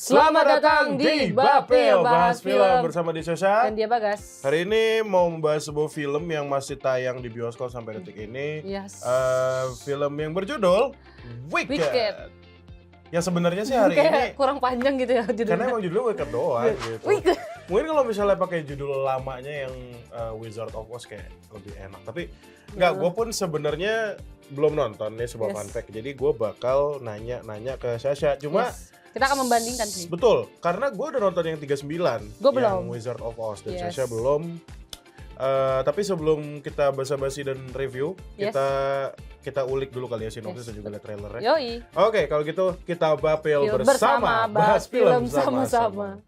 Selamat datang di Bapil Bahas Film bersama Disosha dan dia Bagas. Hari ini mau membahas sebuah film yang masih tayang di bioskop sampai detik ini. Yes. Film yang berjudul Wicked. Yang sebenarnya sih hari Kayak ini kurang panjang gitu ya judulnya. karena emang judulnya Wicked doang gitu. Wicked. Mungkin kalau misalnya pakai judul lamanya yang Wizard of Oz kayak lebih enak. Tapi enggak, gue pun sebenarnya belum nonton nih sebuah fun fact. Jadi gue bakal nanya ke Sasha. Cuma kita akan membandingkan sih. Betul, karena gue udah nonton yang 39 Gue belum. yang Wizard of Oz dan Sasha belum. Tapi sebelum kita basa-basi dan review, kita ulik dulu kali ya sinopsis dan juga lihat trailernya. Yoi. Oke, kalau gitu kita bapil bersama bahas film sama-sama.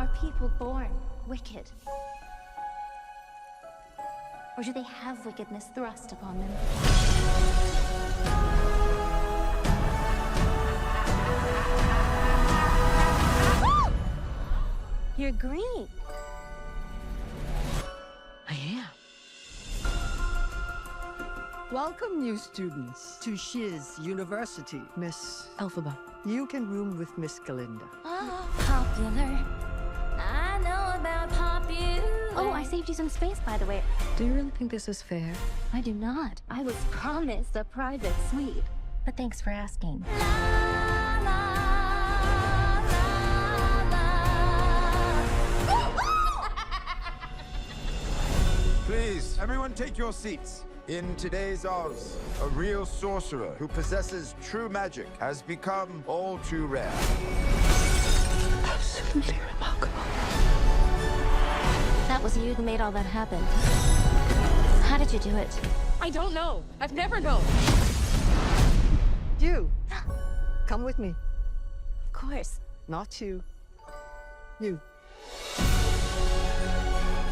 Are people born wicked? Or do they have wickedness thrust upon them? You're green. I am. Welcome, new students, to Shiz University. Miss Elphaba, you can room with Miss Galinda. Popular. I know about popular. Oh, I saved you some space, by the way. Do you really think this is fair? I do not. I was promised a private suite. But thanks for asking. Please, everyone take your seats. In today's Oz, a real sorcerer who possesses true magic has become all too rare. Absolutely remarkable. That was you who made all that happen. How did you do it? I don't know. I've never known. You, come with me. Of course. Not you. You.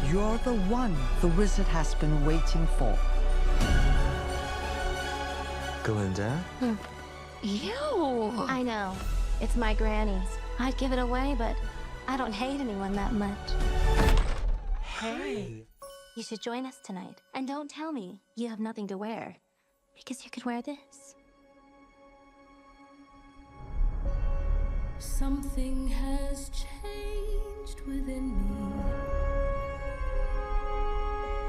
You're the one the wizard has been waiting for. Galinda? Ew. I know. It's my granny's. I'd give it away, but I don't hate anyone that much. Hey. You should join us tonight. And don't tell me you have nothing to wear. Because you could wear this. Something has changed within me.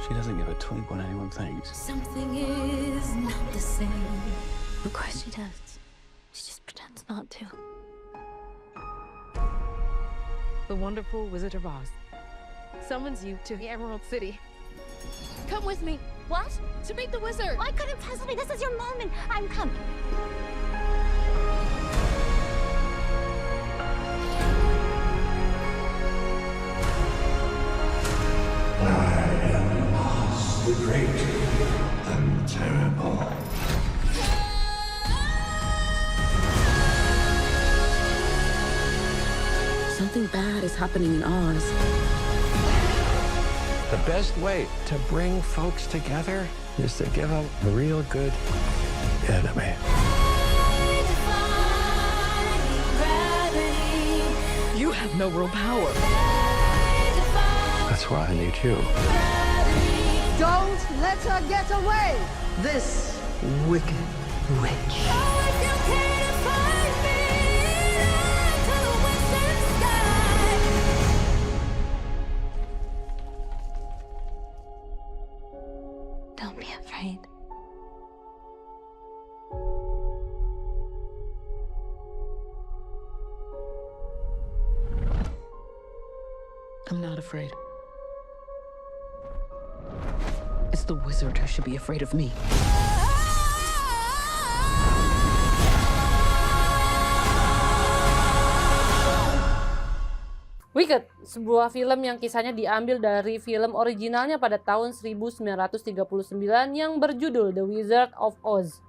She doesn't give a twink when anyone thinks. Something is not the same. Of course she does. She just pretends not to. The wonderful Wizard of Oz summons you to the Emerald City. Come with me. What? To meet the wizard. I couldn't possibly. This is your moment. I'm coming. The great and terrible. Something bad is happening in Oz. The best way to bring folks together is to give them a real good enemy. You have no real power. That's why I need you. Don't let her get away! This wicked witch. Don't be afraid. I'm not afraid. It's the wizard who should be afraid of me. Wicked, sebuah film yang kisahnya diambil dari film originalnya pada tahun 1939 yang berjudul The Wizard of Oz.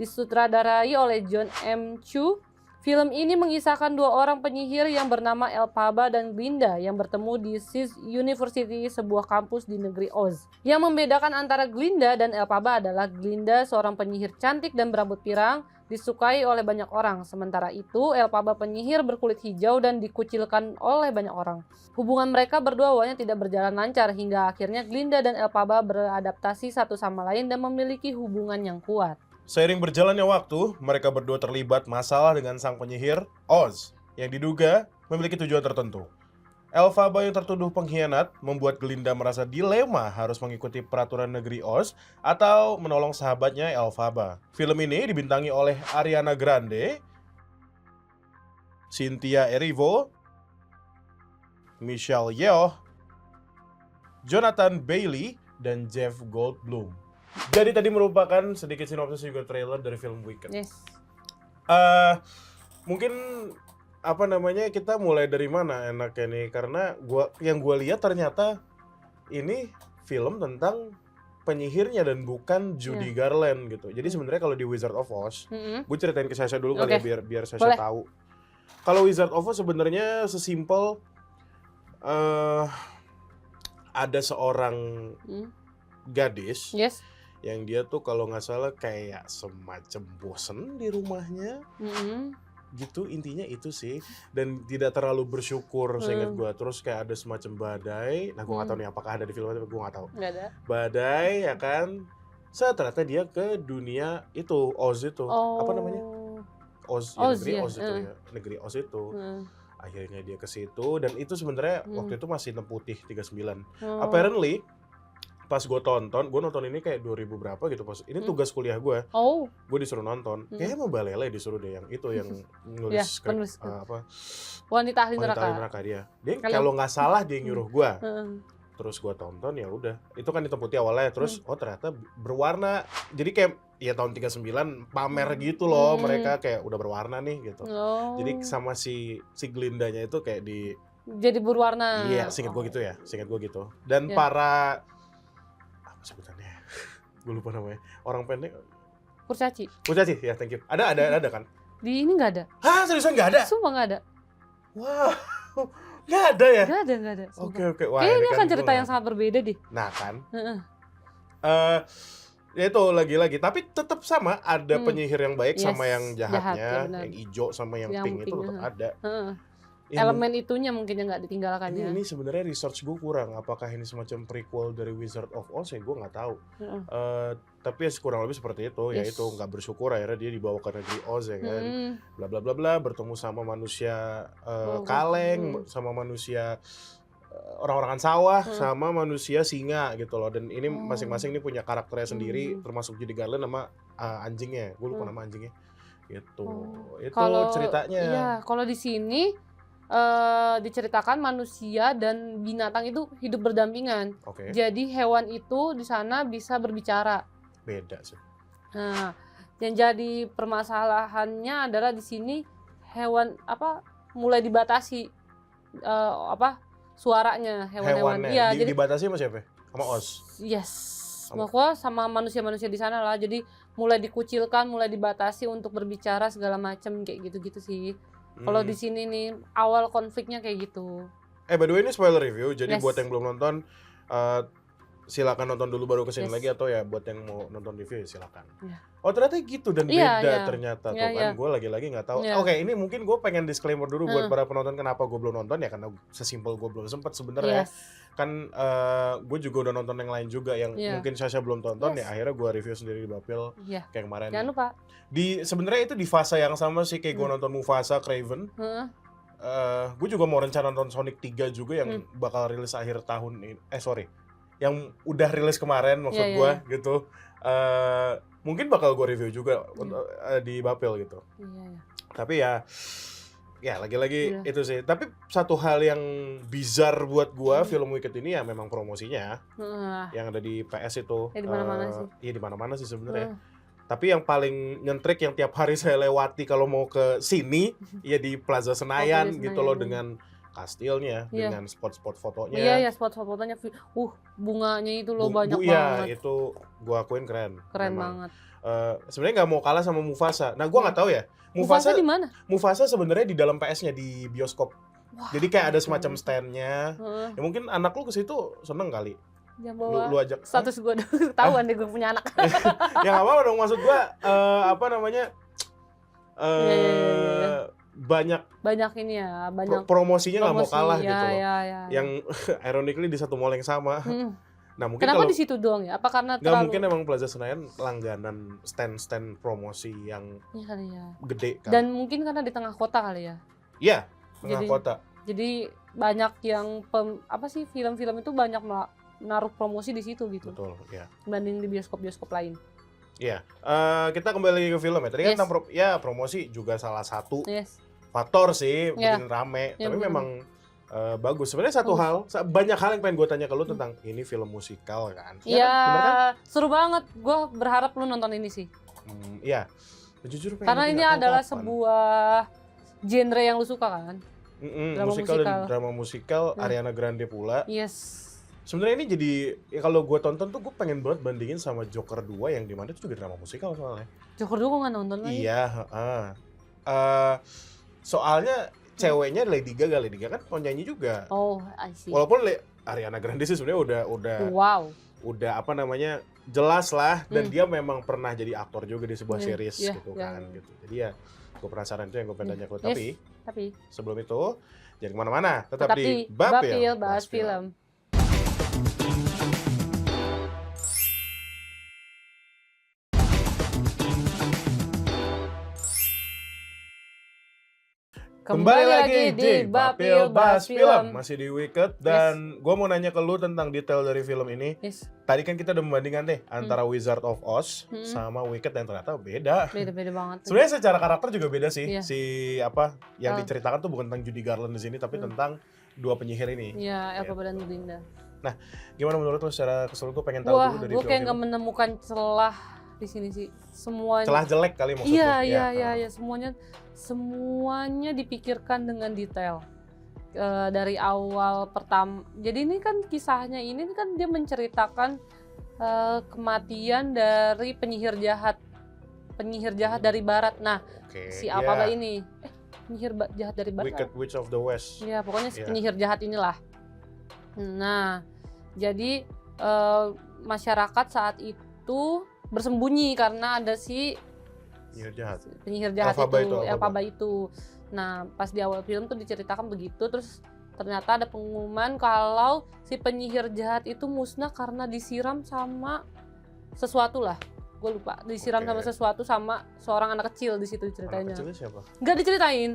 Disutradarai oleh John M. Chu, film ini mengisahkan dua orang penyihir yang bernama Elphaba dan Glinda yang bertemu di Shiz University, sebuah kampus di negeri Oz. Yang membedakan antara Glinda dan Elphaba adalah Glinda seorang penyihir cantik dan berambut pirang, disukai oleh banyak orang. Sementara itu, Elphaba penyihir berkulit hijau dan dikucilkan oleh banyak orang. Hubungan mereka berdua awalnya tidak berjalan lancar hingga akhirnya Glinda dan Elphaba beradaptasi satu sama lain dan memiliki hubungan yang kuat. Seiring berjalannya waktu, mereka berdua terlibat masalah dengan sang penyihir, Oz, yang diduga memiliki tujuan tertentu. Elphaba yang tertuduh pengkhianat membuat Glinda merasa dilema harus mengikuti peraturan negeri Oz atau menolong sahabatnya Elphaba. Film ini dibintangi oleh Ariana Grande, Cynthia Erivo, Michelle Yeoh, Jonathan Bailey, dan Jeff Goldblum. Jadi tadi merupakan sedikit sinopsis juga trailer dari film Wicked. Yes. Mungkin kita mulai dari mana enaknya nih? Karena yang gua lihat ternyata ini film tentang penyihirnya dan bukan Judy Garland gitu. Jadi sebenarnya kalau di Wizard of Oz, gue ceritain ke Sasha dulu kali ya biar Sasha tahu. Kalau Wizard of Oz sebenarnya sesimpel ada seorang gadis yang dia tuh kalau nggak salah kayak semacam bosen di rumahnya. Gitu intinya itu sih, dan tidak terlalu bersyukur seingat gue. Terus kayak ada semacam badai, nah gue nggak tahu nih apakah ada di film itu, gue nggak tahu. Nggak ada. Badai ya kan, ternyata dia ke dunia itu Oz itu, apa namanya? Oz negeri Oz itu ya, negeri Oz itu. Akhirnya dia ke situ dan itu sebenarnya waktu itu masih hitam putih 39. Apparently pas gue nonton ini kayak 2000 berapa gitu pas ini tugas kuliah gue. Gue disuruh nonton. Kayaknya mau Balele disuruh deh yang itu yang nulis skrip Wanita Ahli Neraka. Dia kalau nggak salah dia nyuruh gue. Terus gue tonton ya udah. Itu kan hitam putih awalnya terus ternyata berwarna. Jadi kayak ya tahun 39 pamer gitu loh mereka kayak udah berwarna nih gitu. Jadi sama si Glindanya itu kayak jadi berwarna. Iya, seingat gue gitu. Dan para sebutannya gue lupa namanya orang pendek kurcaci ya, thank you. Ada kan di ini nggak ada. Hah, seriusan nggak ada? Sumpah nggak ada. Wow, nggak ada ya? Nggak ada. Oke. Kayaknya ini akan cerita yang sangat berbeda deh. Nah kan ya itu lagi-lagi tapi tetap sama ada penyihir yang baik sama yang jahatnya, yang hijau sama yang pink itu tetap ada. Elemen itunya mungkin yang nggak ditinggalkannya. Ini sebenarnya research gue kurang. Apakah ini semacam prequel dari Wizard of Oz? Ya gue nggak tahu. Tapi ya kurang lebih seperti itu. Ya itu nggak bersyukur akhirnya dia dibawa ke negeri Oz ya kan. Bla bla bla bla. Bertemu sama manusia kaleng, sama manusia orang-orangan sawah, sama manusia singa gitu loh. Dan ini masing-masing ini punya karakternya sendiri. Termasuk Judy Garland sama anjingnya. Gue lupa nama anjingnya. Gitu. Itu ceritanya. Iya. Kalau di sini diceritakan manusia dan binatang itu hidup berdampingan. Jadi hewan itu di sana bisa berbicara. Beda sih. Nah, yang jadi permasalahannya adalah di sini hewan mulai dibatasi suaranya hewan-hewan. Iya, jadi dibatasi sama siapa? Sama Oz. Yes. Sama manusia-manusia di sana lah. Jadi mulai dikucilkan, mulai dibatasi untuk berbicara segala macam kayak gitu-gitu sih. Kalau di sini nih awal konfliknya kayak gitu. By the way ini spoiler review, jadi buat yang belum nonton silakan nonton dulu baru kesini lagi atau ya buat yang mau nonton review silakan. Oh ternyata gitu dan beda ternyata tuh kan. Gue lagi-lagi nggak tahu. Oke, ini mungkin gue pengen disclaimer dulu buat para penonton kenapa gue belum nonton ya karena sesimpel gue belum sempat sebenarnya. Kan gue juga udah nonton yang lain juga yang mungkin Sasha belum tonton ya akhirnya gue review sendiri di Bapil kayak kemarin. Jangan lupa. Sebenarnya itu di fase yang sama sih kayak gue nonton Mufasa, Craven. Gue juga mau rencana nonton Sonic 3 juga yang bakal rilis akhir tahun ini. Yang udah rilis kemarin maksud gue gitu. Mungkin bakal gue review juga di Bapil gitu. Tapi ya lagi-lagi itu sih. Tapi satu hal yang bizarre buat gue film Wicked ini ya memang promosinya yang ada di PS itu. Di mana-mana sih. Iya di mana-mana sih sebenarnya. Tapi yang paling nyentrik yang tiap hari saya lewati kalau mau ke sini ya di Plaza Senayan gitu loh dengan kastilnya, dengan spot-spot fotonya. Iya, spot fotonya. Bunganya itu loh banyak banget. Iya, itu gua akuin keren. Keren banget. Sebenarnya nggak mau kalah sama Mufasa. Nah, gua nggak tahu ya. Mufasa di mana? Mufasa sebenarnya di dalam PS-nya di bioskop. Jadi kayak ada semacam stand-nya. Ya mungkin anak lu ke situ seneng kali. Lu ajak status gue ketahuan deh gue punya anak. Ya nggak apa-apa dong, maksud gue Iya. banyak ini ya, banyak promosinya nggak mau kalah gitu loh. Iya. Yang ironically di satu mall yang sama. Nah mungkin Kenapa kalau di situ doang ya? Apa karena nggak mungkin emang Plaza Senayan langganan stand promosi yang kali ya. gede kan? Dan mungkin karena di tengah kota kali ya. Iya, tengah kota. Jadi banyak yang film-film itu banyak menaruh promosi di situ gitu. Betul, ya. Dibanding di bioskop-bioskop lain. Iya, kita kembali ke film ya. Tadi kan tentang promosi juga salah satu faktor sih bikin rame. Tapi memang bagus. Sebenarnya satu hal, banyak hal yang pengen gue tanya ke lu tentang ini film musikal kan? Iya, kan? seru banget. Gue berharap lu nonton ini sih. Iya, jujur karena ini adalah sebuah genre yang lu suka kan? Musikal dan drama musikal, Ariana Grande pula. Yes. Sebenarnya ini jadi ya kalau gue tonton tuh gue pengen banget bandingin sama Joker 2 yang dimana itu juga drama musikal soalnya. Joker 2 gue nggak nonton lagi. Iya, soalnya ceweknya Lady Gaga kan penyanyi juga. Oh, I see. Walaupun Ariana Grande sih sebenarnya udah apa namanya jelas lah dan dia memang pernah jadi aktor juga di sebuah series gitu kan. Gitu. Jadi ya gue penasaran itu yang gue pengen tanya ke lu. Tapi sebelum itu jangan kemana-mana, tetap di Bapil Bahas Film. Kembali lagi di Bapil Bahas Film. Masih di Wicked dan gue mau nanya ke lu tentang detail dari film ini. Tadi kan kita udah membandingkan deh antara Wizard of Oz sama Wicked dan ternyata beda. Beda banget. Sebenarnya secara karakter juga beda sih. Si yang diceritakan tuh bukan tentang Judy Garland di sini tapi tentang dua penyihir ini. Iya, Elphaba dan Glinda. Nah, gimana menurut lu secara keseluruhan tuh pengen tahu dulu dari film ini? Gue kayak nggak menemukan celah di sini sih. Semuanya celah jelek kali maksudnya. Iya, semuanya dipikirkan dengan detail. Dari awal pertama. Jadi ini kan kisahnya ini kan dia menceritakan kematian dari penyihir jahat dari barat. Nah, si Elphaba ini penyihir jahat dari barat. Wicked Witch of the West. Iya, pokoknya si penyihir jahat inilah. Nah, jadi masyarakat saat itu bersembunyi karena ada si penyihir jahat Elphaba itu. Nah, pas di awal film tuh diceritakan begitu, terus ternyata ada pengumuman kalau si penyihir jahat itu musnah karena disiram sama sesuatu lah. Gue lupa, disiram sama sesuatu sama seorang anak kecil di situ ceritanya. Anak kecilnya siapa? Nggak diceritain.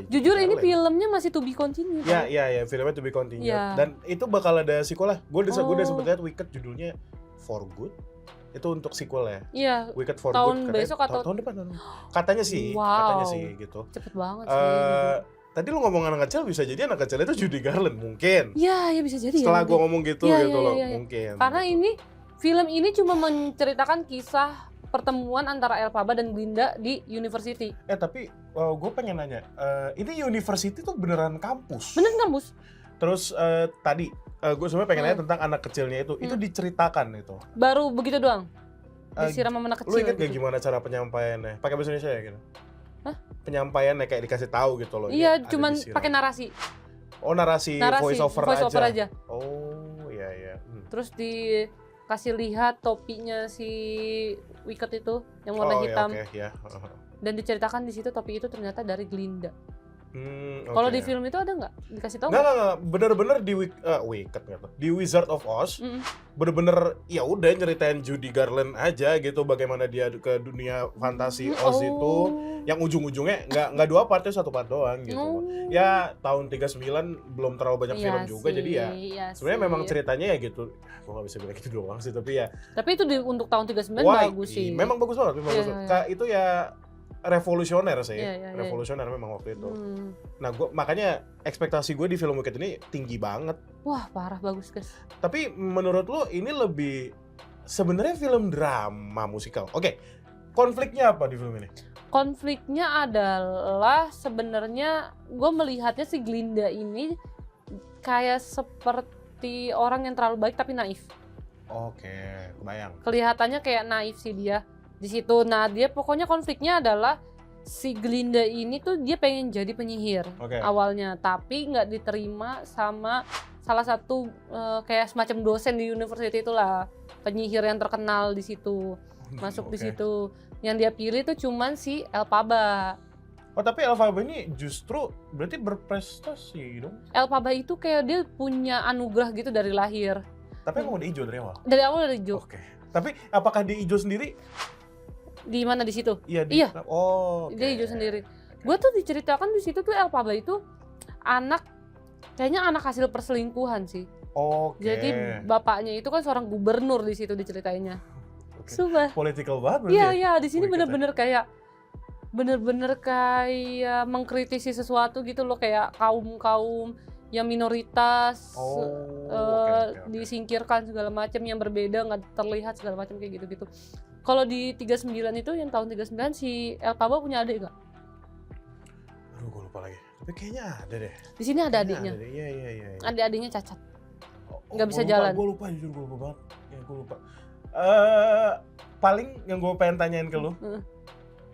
Jujur ini filmnya masih to be continue. Iya, filmnya to be continue. Dan itu bakal ada sequel lah. Gue udah sempet lihat Wicked judulnya For Good. Itu untuk sequel ya? Iya. Wicked for tahun Good. Besok atau tahun depan. Katanya sih gitu. Cepet banget sih. Tadi lu ngomong anak kecil, bisa jadi anak kecil itu Judy Garland mungkin. Iya bisa jadi. Setelah gua ngomong gitu loh, mungkin. Karena ini film ini cuma menceritakan kisah pertemuan antara Elphaba dan Glinda di university. Tapi gue pengen nanya, ini university tuh beneran kampus? Beneran kampus. Terus tadi gue sebenarnya pengen nanya tentang anak kecilnya itu diceritakan itu. Baru begitu doang. Disiram sama anak kecil. Lu inget gak gimana cara penyampaiannya? Pakai bahasa Indonesia ya gitu? Penyampaiannya kayak dikasih tahu gitu loh. Iya, cuman pakai narasi. Oh, narasi voice over aja. Oh, iya. Terus dikasih lihat topinya si Wicked itu yang warna hitam. Dan diceritakan di situ topi itu ternyata dari Glinda. Kalau di film itu ada nggak dikasih tahu? Nggak, bener-bener di Wicked gitu. Di Wizard of Oz, bener-bener ya udah nyeritain Judy Garland aja gitu, bagaimana dia ke dunia fantasi Oz itu, yang ujung-ujungnya nggak 2 part, 1 part doang gitu. Ya tahun 39 belum terlalu banyak film juga, jadi ya sebenarnya memang ceritanya ya gitu. Gue nggak bisa bilang gitu doang sih, tapi ya. Tapi itu untuk tahun 39 bagus sih. Memang bagus banget, Itu ya revolusioner sih, revolusioner memang waktu itu. Nah, makanya ekspektasi gue di film Wicked ini tinggi banget. Wah, parah bagus guys. Tapi menurut lo ini lebih sebenarnya film drama musikal. Oke, konfliknya apa di film ini? Konfliknya adalah sebenarnya gue melihatnya si Glinda ini kayak seperti orang yang terlalu baik tapi naif. Oke, kebayang. Kelihatannya kayak naif sih dia di situ. Nah, dia pokoknya konfliknya adalah si Glinda ini tuh dia pengen jadi penyihir awalnya, tapi nggak diterima sama salah satu kayak semacam dosen di university itulah, penyihir yang terkenal di situ. Masuk di situ. Yang dia pilih tuh cuman si Elphaba. Oh tapi Elphaba ini justru berarti berprestasi dong? Elphaba itu kayak dia punya anugerah gitu dari lahir. Tapi emang udah hijau dari awal? Dari awal udah hijau. Oke. Tapi apakah dia hijau sendiri? Di mana di situ? Iya. Iya. Oh. Dia hijau sendiri. Gue tuh diceritakan di situ tuh Elphaba itu kayaknya anak hasil perselingkuhan sih. Oke. Jadi bapaknya itu kan seorang gubernur di situ diceritainnya. Sumpah. Political banget. Iya, di sini bener-bener kayak mengkritisi sesuatu gitu loh, kayak kaum yang minoritas disingkirkan segala macam, yang berbeda nggak terlihat segala macam kayak gitu-gitu. Kalau di 39 itu yang tahun 39 si Elphaba punya adik nggak? Aduh gue lupa lagi. Tapi kayaknya ada deh. Di sini ada adiknya. Iya. Adik-adiknya cacat. Nggak bisa jalan. Gue lupa banget. Ya gue lupa. Paling yang gue pengen tanyain ke lu.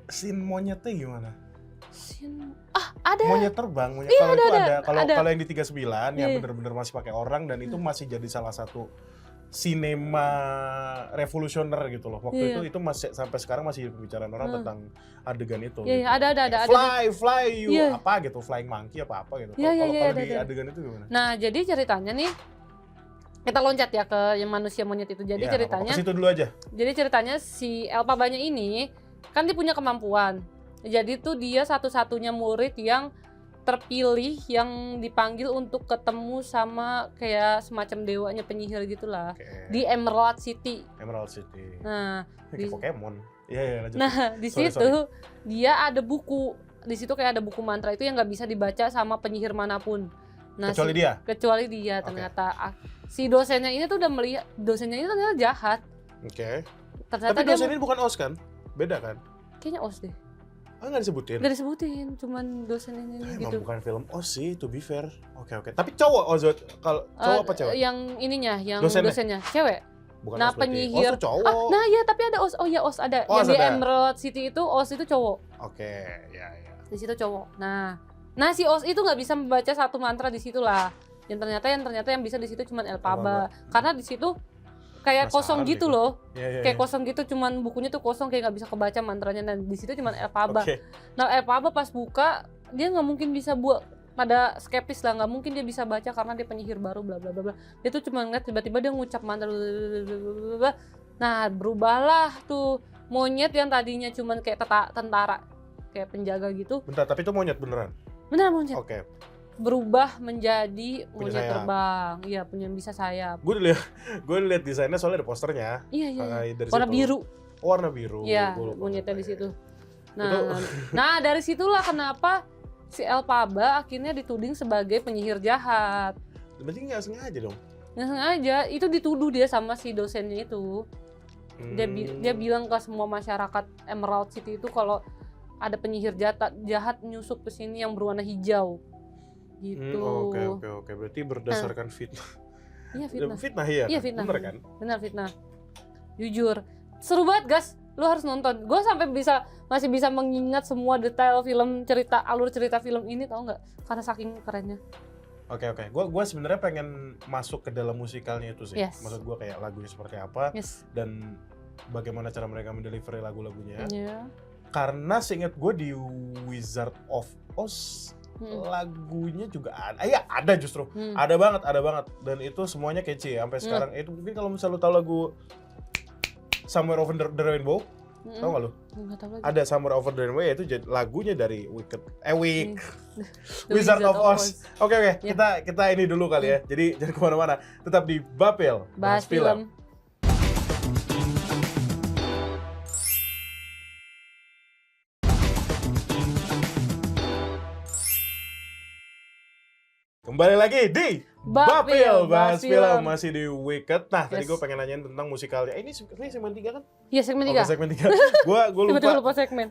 Scene monyetnya gimana? Ada. Monyet terbang, Iya, kalau itu ada. Kalau yang di 39 yang Iya. bener-bener masih pakai orang dan itu masih jadi salah satu sinema revolusioner gitu loh. Waktu itu masih sampai sekarang masih pembicaraan orang tentang adegan itu. Iya, gitu. ada. Fly you Iya. apa gitu, flying monkey apa gitu. Iya, Kalau di ada. adegan itu gimana? Nah, jadi ceritanya nih kita loncat ya ke yang manusia monyet itu. Jadi Ya, ceritanya ke situ dulu aja. Jadi ceritanya si Elphabanya ini kan dia punya kemampuan. Jadi tuh dia satu-satunya murid yang terpilih yang dipanggil untuk ketemu sama kayak semacam dewanya penyihir gitulah. Di Emerald City. Nah, kayak Pokemon. Iya, lanjut. Nah, di situ dia ada buku. Di situ kayak ada buku mantra itu yang nggak bisa dibaca sama penyihir manapun. Nah, kecuali dia ternyata. Si dosennya ini tuh udah melihat, dosennya ini ternyata jahat. Oke. Ternyata tapi dosen ini bukan OS kan? Beda kan? Kayaknya OS deh. Nggak disebutin? Nggak disebutin, cuman dosen ini gitu. Emang bukan film OS sih, to be fair. Oke. Tapi cowok Ozot, kalau cowok apa cewek? Yang ininya, yang dosennya cewek. Bukan nah, OS penyihir. OS cowok. Nah ya, tapi ada OS. Oh ya, OS ada. OS yang ada. di Emerald City itu OS itu cowok. Oke, ya. Di situ cowok. Nah si OS itu nggak bisa membaca satu mantra di situ lah. Yang ternyata yang bisa di situ cuma Elphaba. Karena di situ kayak kosong gitu loh. Kayak kosong gitu, cuman bukunya tuh kosong, kayak nggak bisa kebaca mantranya, dan di situ cuma Elphaba. Nah Elphaba pas buka dia nggak mungkin bisa buat, pada skeptis lah, nggak mungkin dia bisa baca karena dia penyihir baru bla bla bla. Dia tuh cuma ngeliat tiba-tiba dia ngucap mantra bla. Nah berubahlah tuh monyet yang tadinya cuman kayak tentara, kayak penjaga gitu. Bentar, tapi itu monyet beneran? Beneran monyet. Oke. Berubah menjadi monyet terbang. Iya, punya bisa sayap. Gue lihat desainnya soalnya ada posternya. Iya. Warna biru. Warna biru. Iya, monyetnya di situ. Nah, dari situlah kenapa si Elphaba akhirnya dituding sebagai penyihir jahat. Berarti nggak sengaja dong? Nggak sengaja, itu dituduh dia sama si dosennya itu. Dia bilang ke semua masyarakat Emerald City itu kalau ada penyihir jahat nyusup ke sini yang berwarna hijau. Gitu. Oke. Berarti berdasarkan fitnah. Iya, fitnah. Fitnah ya? Iya, fitnah. Bener kan? Benar, fitnah. Jujur. Seru banget, guys. Lu harus nonton. Gue sampai masih bisa mengingat semua detail alur cerita film ini, tau nggak? Karena saking kerennya. Oke. Gue sebenarnya pengen masuk ke dalam musikalnya itu sih. Yes. Maksud gue kayak lagunya seperti apa dan bagaimana cara mereka mendelivery lagu-lagunya. Yeah. Karena seingat gue di Wizard of Oz lagunya juga ada. Ya ada justru. Ada banget. Dan itu semuanya kece sampai sekarang. Itu mungkin kalau misalnya lu tahu lagu Somewhere Over the Rainbow, tahu nggak lu? Nggak tahu lagi. Ada Somewhere Over the Rainbow, itu lagunya dari Wizard of Oz. Oke. Yeah. Kita ini dulu kali ya. Jadi jangan kemana-mana. Tetap di Bapil Bahas Film. Kembali lagi di Bapil Bahas Film, masih di Wicked. Nah, tadi gue pengen nanyain tentang musikalnya. Ini segmen 3 kan? Iya, segmen 3. Segmen 3. Gue lupa segmen.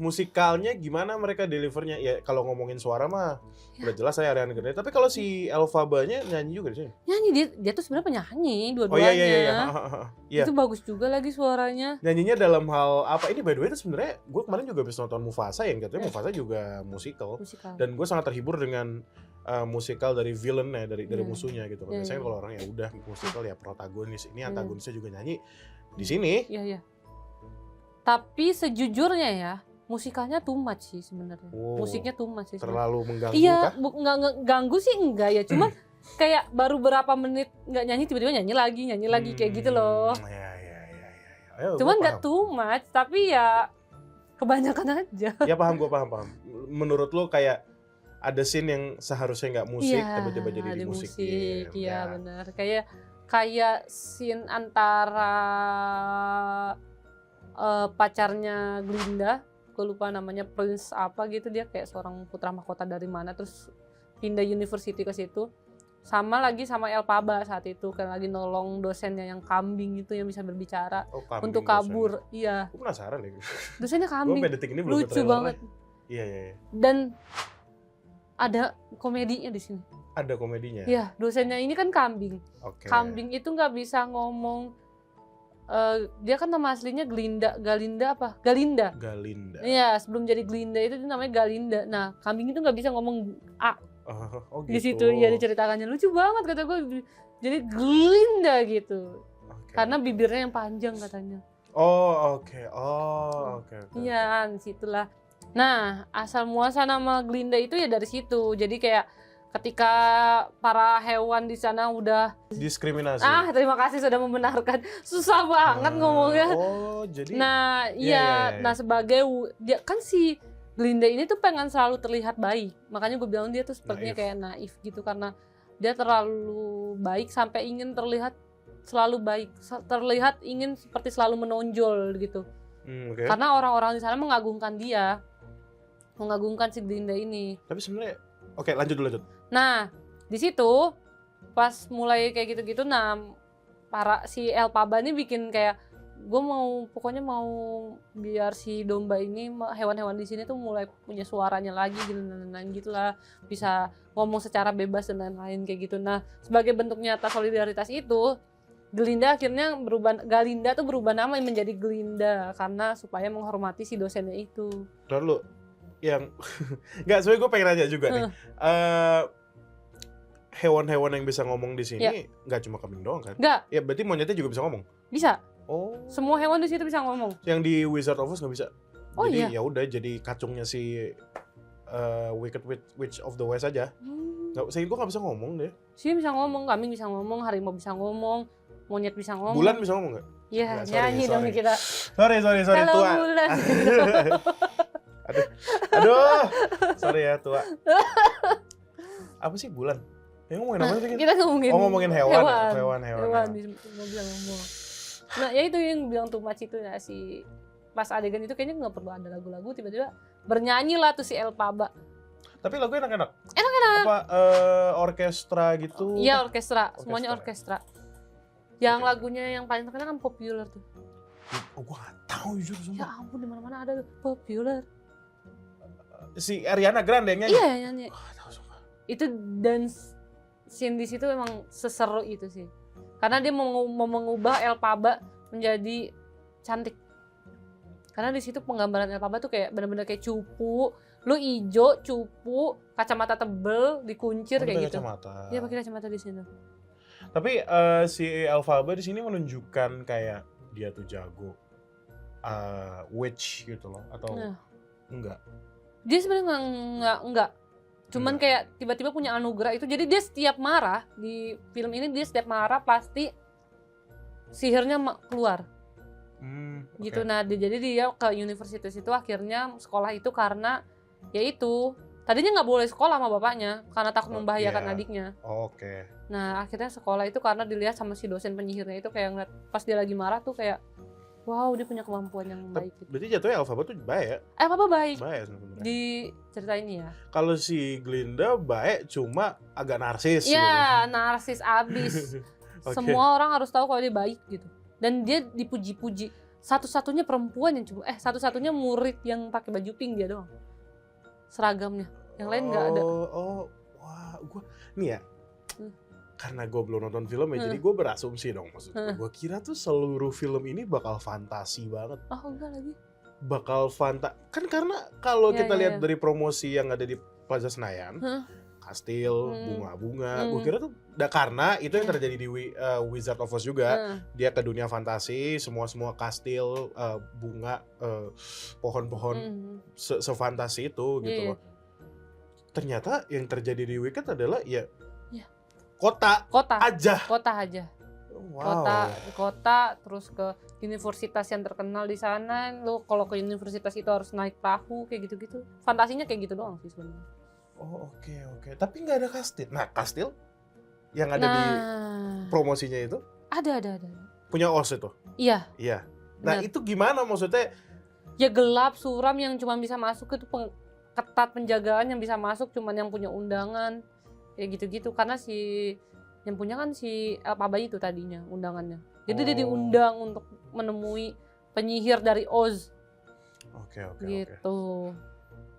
Musikalnya gimana mereka delivernya? Ya kalau ngomongin suara mah udah jelas saya Ariana Grande. Tapi kalau si Elphaba-nya nyanyi juga di sini. Nyanyi, dia tuh sebenarnya penyanyi dua-duanya. Iya. Itu bagus juga lagi suaranya. Nyanyinya dalam hal apa? Ini by the way itu sebenarnya gue kemarin juga habis nonton Mufasa, yang katanya Mufasa juga musikal. Dan gue sangat terhibur dengan musikal dari villainnya, dari musuhnya gitu. Biasanya kalau orang ya udah musikal ya protagonis, ini antagonisnya juga nyanyi. Di sini Tapi sejujurnya ya, musikalnya too much sih sebenarnya. Wow. Musiknya too much sih. Terlalu mengganggu Iya, kah? nggak ganggu sih enggak ya, cuma kayak baru berapa menit nggak nyanyi tiba-tiba nyanyi lagi kayak gitu loh. Ya. Ayo, Cuman gua nggak paham. too much, tapi ya kebanyakan aja. Ya paham, gue paham. Menurut lo kayak ada scene yang seharusnya nggak musik, Iya, tiba-tiba jadi di ada musik. iya Ya. benar. Kayak scene antara pacarnya Glinda, gue lupa namanya Prince apa gitu, dia kayak seorang putra mahkota dari mana terus pindah university ke situ. Sama Elphaba saat itu kan lagi nolong dosennya yang kambing itu yang bisa berbicara Oh, kambing untuk kabur. dosennya. Iya. Gue penasaran deh. Dosennya Gue kambing. sampai detik ini belum Lucu ke trailer. banget. Iya. Dan ada komedinya di sini. Ada komedinya. Iya, dosennya ini kan kambing. Oke. Kambing itu nggak bisa ngomong. Dia kan nama aslinya Galinda. Iya, sebelum jadi Glinda itu namanya Galinda. Nah, kambing itu nggak bisa ngomong A. Oh, gitu. Di situ ya diceritakannya, lucu banget kata gue. Jadi Glinda gitu. Oke. Karena bibirnya yang panjang katanya. Oh, oke. Oke. Iya, disitulah. Nah, asal muasal nama Glinda itu ya dari situ. Jadi kayak ketika para hewan di sana udah Diskriminasi. terima kasih sudah membenarkan. Susah banget ngomongnya. Oh, jadi Nah, Iya. Nah sebagai dia kan si Glinda ini tuh pengen selalu terlihat baik. Makanya gue bilang dia tuh sepertinya kayak naif gitu karena dia terlalu baik sampai ingin terlihat selalu baik, terlihat ingin seperti selalu menonjol gitu. oke. Karena orang-orang di sana mengagungkan dia. Mengagungkan si Glinda ini. Tapi sebenarnya oke, lanjut. Nah, di situ pas mulai kayak gitu-gitu, nah si Elphaba ini bikin kayak pokoknya mau biar si domba ini, hewan-hewan di sini tuh mulai punya suaranya lagi gitu lah, bisa ngomong secara bebas dan lain-lain kayak gitu. Nah, sebagai bentuk nyata solidaritas itu, Galinda tuh berubah nama menjadi Glinda karena supaya menghormati si dosennya itu. Lalu yang nggak, sebenarnya gue pengen nanya juga nih. Hewan-hewan yang bisa ngomong di sini nggak cuma kambing doang kan? Nggak. Ya berarti monyetnya juga bisa ngomong. Bisa. Oh. Semua hewan di situ bisa ngomong. Yang di Wizard of Oz nggak bisa. Oh, jadi iya. ya udah jadi kacungnya si Wicked Witch of the West aja. Saya gue nggak bisa ngomong deh. Sih bisa ngomong, kambing bisa ngomong, harimau bisa ngomong, monyet bisa ngomong. Bulan bisa ngomong nggak? Iya, Nggak, nyanyi sorry. dong kita. Sorry Halo tua. Bulan. Aduh, sorry ya tua. Apa sih Bulan? Ngomongin apa sih? Kita ngomongin hewan. Hewan bisa ngomong. Nah, ya itu yang bilang too much itu ya, si pas adegan itu kayaknya nggak perlu ada lagu-lagu, tiba-tiba bernyanyi lah tuh si Elphaba. Tapi lagunya enak-enak. Enak-enak. Apa orkestra gitu? Iya, orkestra. Semuanya orkestra. Yang lagunya yang paling terkenal kan Popular tuh. Oh, gua nggak tahu jujur Ya sumpah. ampun, di mana-mana ada tuh Popular. Si Ariana Grande yang nyanyi. Iya, nyanyi. Tahu sumpah. Itu dance scene di situ emang seseru itu sih. Karena dia mau mengubah Elphaba menjadi cantik. Karena di situ penggambaran Elphaba tuh kayak benar-benar kayak cupu, lu ijo, cupu, kacamata tebel, dikuncir kayak gitu. Kacamata. Iya, pakai kacamata di situ. Tapi si Elphaba di sini menunjukkan kayak dia tuh jago witch gitu loh, atau enggak? Dia sebenarnya enggak. Cuman kayak tiba-tiba punya anugerah itu. Jadi dia setiap marah di film ini, dia setiap marah pasti sihirnya keluar. Gitu. Nah, jadi dia ke universitas itu akhirnya sekolah itu karena yaitu tadinya nggak boleh sekolah sama bapaknya karena takut membahayakan adiknya. Oke. Nah, akhirnya sekolah itu karena dilihat sama si dosen penyihirnya itu kayak ngeliat pas dia lagi marah tuh kayak wow, dia punya kemampuan yang baik gitu. Berarti jatuhnya Elphaba tuh baik ya? Elphaba baik. Baik sebenarnya. Di cerita ini ya. Kalau si Glinda baik cuma agak narsis. Iya, gitu. narsis abis. Oke. Semua orang harus tahu kalau dia baik gitu. Dan dia dipuji-puji. Satu-satunya perempuan yang coba satu-satunya murid yang pakai baju pink dia doang. Seragamnya. Yang lain nggak ada. Wah, gua nih ya. Karena gue belum nonton film ya, jadi gue berasumsi dong maksudnya. Gue kira tuh seluruh film ini bakal fantasi banget. Oh, enggak lagi. Bakal kan karena kalau kita lihat dari promosi yang ada di Plaza Senayan, kastil, bunga-bunga. Gue kira tuh karena itu yang terjadi di Wizard of Oz juga. Dia ke dunia fantasi, semua kastil, bunga, pohon-pohon sefantasi itu gitu loh. Ternyata yang terjadi di Wicked adalah kota aja. Wow. Kota terus ke universitas yang terkenal di sana. Lo kalau ke universitas itu harus naik perahu kayak gitu-gitu. Fantasinya kayak gitu doang sih sebenarnya. Oh, oke. Tapi nggak ada kastil. Nah, kastil yang ada di promosinya itu? Ada. Punya Oz itu? Iya. Nah, itu gimana maksudnya? Ya gelap, suram, yang cuma bisa masuk itu ketat penjagaan, yang bisa masuk cuman yang punya undangan. Kayak gitu-gitu, karena yang punya kan si Elphaba itu tadinya undangannya. Jadi dia diundang untuk menemui penyihir dari Oz. Oke. Gitu.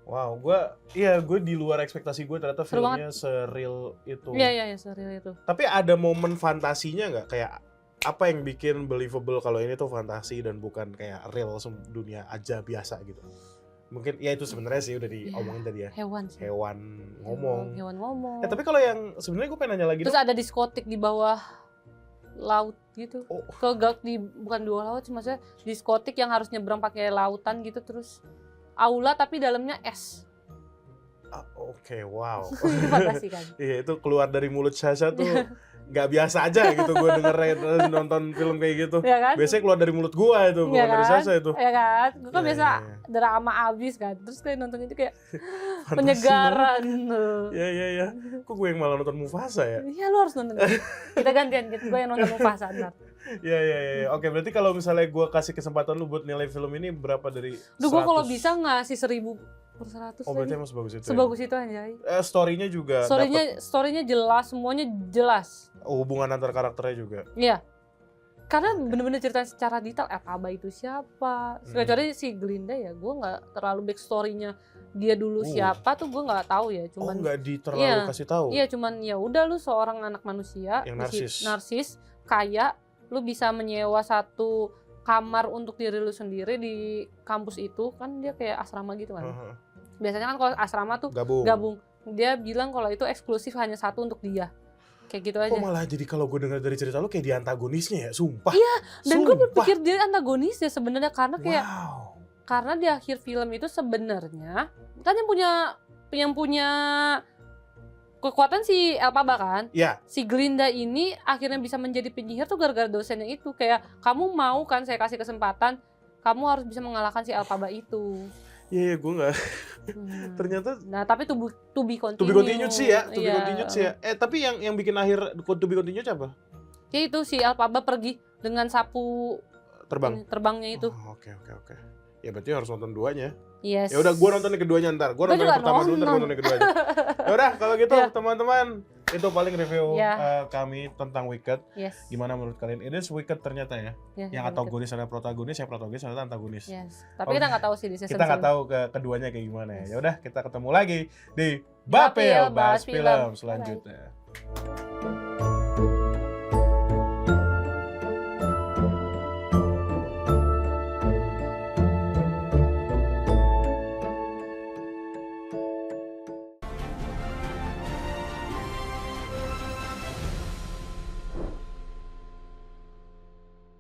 Wow, gue di luar ekspektasi gue, ternyata filmnya seril itu. Iya, seril itu. Tapi ada momen fantasinya nggak? Kayak apa yang bikin believable kalau ini tuh fantasi dan bukan kayak real dunia aja biasa gitu? Mungkin ya itu sebenarnya sih udah diomongin tadi ya. Hewan ngomong. Tapi kalau yang sebenarnya gue pengen nanya lagi. Terus ada diskotik di bawah laut gitu. Bukan dua laut sih, maksudnya diskotik yang harus nyebrang pakai lautan gitu, terus aula tapi dalamnya es. Oke, wow. Fantasi kan. Iya, itu keluar dari mulut Sasha tuh nggak biasa aja gitu gue dengerin nonton film kayak gitu. Ya kan? Biasanya keluar dari mulut gue itu, bukan dari Sasha itu. Iya kan? Gue kan biasa drama abis kan. Terus kayak nonton itu kayak penyegaran. Iya. Kok gue yang malah nonton Mufasa ya? Iya, lu harus nonton. Kita gantian, gue yang nonton Mufasa ntar. Iya. Oke, berarti kalau misalnya gue kasih kesempatan lu buat nilai film ini berapa dari 100? Gue kalau bisa ngasih 1000/100. Berarti emang sebagus itu. Sebagus itu anjay. Story-nya juga Story-nya jelas, semuanya jelas. Hubungan antar karakternya juga. Iya. Karena bener-bener cerita secara detail Elphaba itu siapa. Kecuali si Glinda ya, gue nggak terlalu backstory-nya dia dulu siapa tuh gue nggak tahu ya. Cuman nggak terlalu kasih tahu. Iya, cuman ya udah, lu seorang anak manusia yang narsis, kaya, lu bisa menyewa satu kamar untuk diri lu sendiri di kampus itu, kan dia kayak asrama gitu kan. Biasanya kan kalau asrama tuh gabung. Dia bilang kalau itu eksklusif hanya satu untuk dia. Kayak gitu aja. Kok malah jadi kalau gue dengar dari cerita lu kayak di antagonisnya ya, sumpah. Iya, dan gue berpikir dia antagonis ya sebenarnya, karena kayak karena di akhir film itu sebenarnya kan yang punya kekuatan si Elphaba kan. Iya. Si Glinda ini akhirnya bisa menjadi penyihir tuh gara-gara dosennya itu. Kayak kamu mau kan saya kasih kesempatan, kamu harus bisa mengalahkan si Elphaba itu. Iya, gue nggak. Ternyata. Nah, tapi to be continued. To be continued sih ya. Tapi yang bikin akhir to be continued apa? Ya itu si Elphaba pergi dengan sapu terbangnya itu. Oke. Ya berarti harus nonton duanya. Yes. Ya udah, gue nonton kedua ntar. Gue nonton yang pertama dulu, ntar gue nonton yang keduanya. Ya udah, kalau gitu teman-teman, itu paling review kami tentang Wicked. Yes. Gimana menurut kalian? Ini Wicked ternyata ya. Yang antagonis ada protagonis, yang protagonis ada antagonis. Yes. Tapi kita nggak tahu sih di season. Kita nggak tahu keduanya kayak gimana ya. Ya udah, kita ketemu lagi di Bapil Bahas Film selanjutnya.